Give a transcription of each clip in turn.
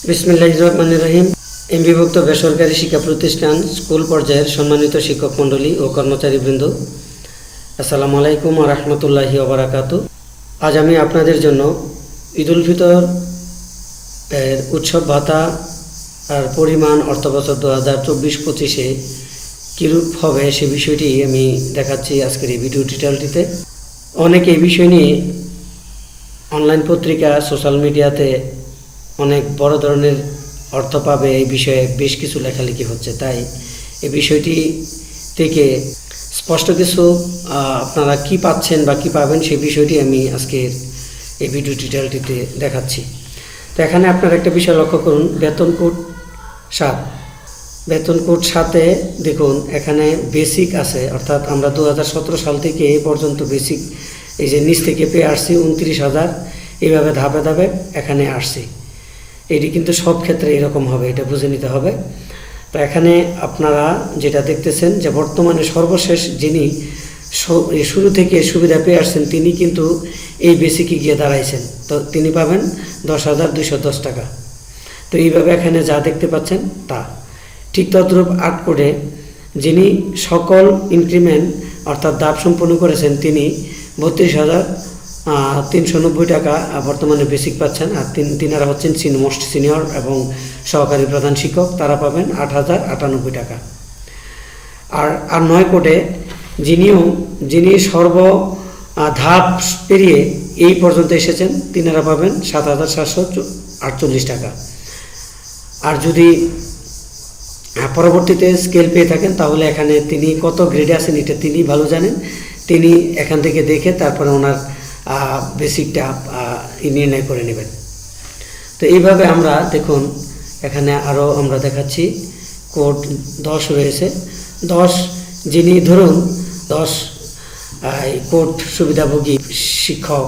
বিসমিল্লাহির রহমানির রহিম। এমবিভুক্ত বেসরকারি শিক্ষা প্রতিষ্ঠান স্কুল পর্যায়ের সম্মানিত শিক্ষক মণ্ডলী ও কর্মচারীবৃন্দ, আসসালামু আলাইকুম ওয়া রাহমাতুল্লাহি ওয়া বারাকাতুহু। আজ আমি আপনাদের জন্য ঈদুল ফিতর এর উৎসব ভাতা আর পরিমাণ অর্থবছর 2024-25-এ কীরূপ হবে সে বিষয়টি আমি দেখাচ্ছি আজকের এই ভিডিও টিউটোরিয়ালটিতে। অনেকে এই বিষয় নিয়ে অনলাইন পত্রিকা, সোশ্যাল মিডিয়াতে অনেক বড় ধরনের অর্থ পাবে এই বিষয়ে বেশ কিছু লেখালেখি হচ্ছে। তাই এই বিষয়টি থেকে স্পষ্ট কিছু আপনারা কি পাচ্ছেন বা কি পাবেন সেই বিষয়টি আমি আজকের এই ভিডিও টিউটোরিয়ালটিতে দেখাচ্ছি। তো এখানে আপনারা একটা বিষয় লক্ষ্য করুন, বেতন কোড 7। বেতন কোড 7-এ দেখুন এখানে বেসিক আছে, অর্থাৎ আমরা 2017 সাল থেকে এ পর্যন্ত বেসিক এই যে নিচ থেকে পেয়ে আসছি 29,000, এইভাবে ধাপে ধাপে এখানে আসছি। এটি কিন্তু সব ক্ষেত্রে এরকম হবে, এটা বুঝে নিতে হবে। তো এখানে আপনারা যেটা দেখতেছেন যে বর্তমানে সর্বশেষ যিনি শুরু থেকে সুবিধা পেয়ে আসছেন তিনি কিন্তু এই বেসিকে গিয়ে দাঁড়াইছেন, তো তিনি পাবেন 10,210 টাকা। তো এইভাবে এখানে যা দেখতে পাচ্ছেন তা ঠিক তদ্রূপ 8 কোডে যিনি সকল ইনক্রিমেন্ট অর্থাৎ ধাপ সম্পন্ন করেছেন তিনি 32,390 টাকা বর্তমানে বেসিক পাচ্ছেন। আর তিনারা হচ্ছেন মোস্ট সিনিয়র এবং সহকারী প্রধান শিক্ষক, তারা পাবেন 8,098 টাকা। আর 9 কোডে যিনি সর্ব ধাপ পেরিয়ে এই পর্যন্ত এসেছেন তিনারা পাবেন 7,748 টাকা। আর যদি পরবর্তীতে স্কেল পেয়ে থাকেন তাহলে এখানে তিনি কত গ্রেডে আছেন এটা তিনি ভালো জানেন, তিনি এখান থেকে দেখে তারপরে ওনার বেসিকটা নির্ণয় করে নেবেন। তো এইভাবে আমরা দেখুন এখানে আরও আমরা দেখাচ্ছি কোড 10 রয়েছে। 10 যিনি ধরুন 10 কোড সুবিধাভোগী শিক্ষক,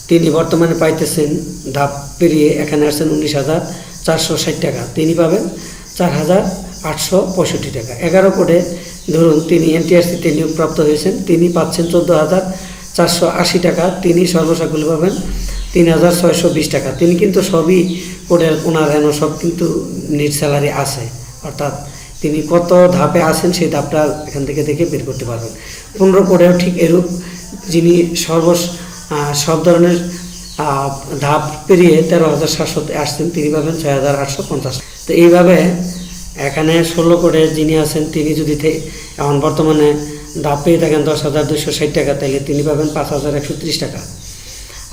তিনি বর্তমানে পাইতেছেন ধাপ পেরিয়ে এখানে আসছেন 19,460 টাকা, তিনি পাবেন 4,865 টাকা। 11 কোডে ধরুন তিনি এনটিআরসিতে নিয়োগপ্রাপ্ত হয়েছেন, তিনি পাচ্ছেন 14,480 টাকা, তিনি সর্বসাকুল্যে পাবেন 3,620 টাকা। তিনি কিন্তু সবই কোডের ওনার এন সব কিন্তু নিট স্যালারি আছে, অর্থাৎ তিনি কত ধাপে আছেন সেই ধাপটা এখান থেকে দেখে বের করতে পারবেন। 15 কোডেও ঠিক এরূপ যিনি সব ধরনের ধাপ পেরিয়ে 13,700 আসছেন তিনি পাবেন 6,850। তো এইভাবে এখানে 16 কোডে যিনি আছেন তিনি যদি এখন বর্তমানে ধাপ পেয়ে থাকেন 10,260 টাকা, তাহলে তিনি পাবেন 5,130 টাকা।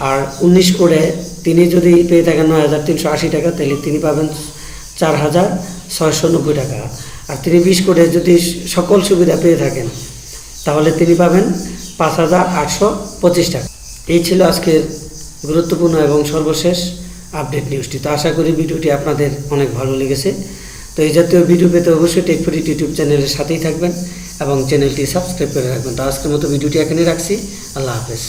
আর 19 কোডে তিনি যদি পেয়ে থাকেন 9,380 টাকা, তাহলে তিনি পাবেন 4,690 টাকা। আর তিনি 20 কোডে যদি সকল সুবিধা পেয়ে থাকেন তাহলে তিনি পাবেন 5,825 টাকা। এই ছিল আজকের গুরুত্বপূর্ণ এবং সর্বশেষ আপডেট নিউজটি। তো আশা করি ভিডিওটি আপনাদের অনেক ভালো লেগেছে। তো এই জাতীয় ভিডিও পেতে অবশ্যই টেকফুড ইউটিউব চ্যানেলের সাথেই থাকবেন এবং চ্যানেলটি সাবস্ক্রাইব করে রাখবেন। তো আজকের মতো ভিডিওটি এখানে রাখছি। আল্লাহ হাফেজ।